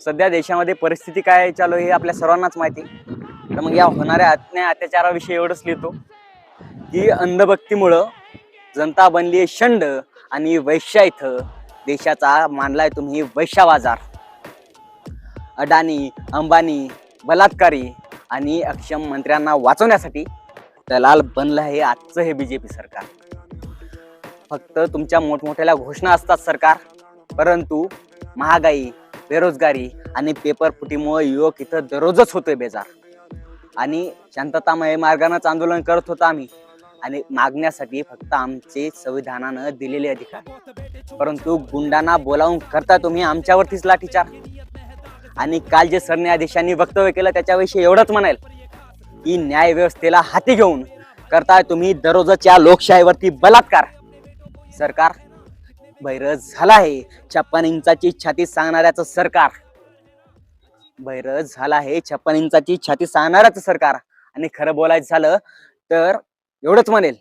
सध्या देशामध्ये परिस्थिती काय चालू आहे हे आपल्या सर्वांनाच माहिती. तर मग या होणाऱ्या अन्याय अत्याचाराविषयी एवढंच लिहितो की अंधभक्तीमुळं जनता बनली आहे शंड आणि वैश्या इथं देशाचा मानलाय तुम्ही वैश्या बाजार. अडाणी, अंबानी, बलात्कारी आणि अक्षम मंत्र्यांना वाचवण्यासाठी दलाल बनलं आहे आजचं हे बीजेपी सरकार. फक्त तुमच्या मोठमोठ्या घोषणा असतात सरकार, परंतु महागाई, बेरोजगारी आणि पेपर फुटीमुळे युवक इथं दररोजच होतोय बेजार. आणि शांततामय मार्गानंच आंदोलन करत होतो आम्ही आणि मागण्यासाठी फक्त आमचे संविधानानं दिलेले अधिकार. परंतु गुंडांना बोलावून करता तुम्ही आमच्यावरतीच लाठीचार. आणि काल जे सरन्यायाधीशांनी वक्तव्य केलं त्याच्याविषयी एवढंच म्हणाल की न्याय व्यवस्थेला हाती घेऊन करताय तुम्ही दररोजच्या लोकशाहीवरती बलात्कार. सरकार बैरज झाला आहे 56 इंचाची छाती सांगणाऱ्याचं सरकार. बैरज झाला आहे 56 इंचाची छाती सांगणाऱ्याचं सरकार. आणि खरं बोलायचं झालं तर एवढंच म्हणेल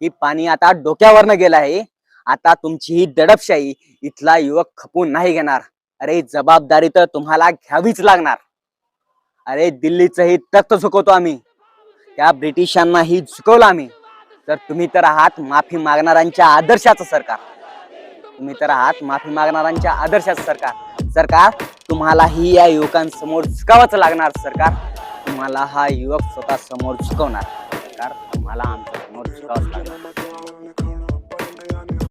की पाणी आता डोक्यावरनं गेलं आहे. आता तुमची ही दडपशाही इथला युवक खपून नाही घेणार. अरे जबाबदारी तर तुम्हाला घ्यावीच लागणार. अरे दिल्लीचंही तख्त झुकवतो आम्ही, त्या ब्रिटिशांनाही झुकवलं आम्ही. तर तुम्ही तर आहात माफी मागणाऱ्यांच्या आदर्शाचं सरकार. तुम्ही तर आहात माफी मागणाऱ्यांच्या आदर्शाचं सरकार. सरकार तुम्हालाही या युवकांसमोर झुकावंच लागणार. सरकार तुम्हाला हा युवक स्वतः समोर झुकवणार. सरकार तुम्हाला आमच्या समोर झुकावंच लागणार.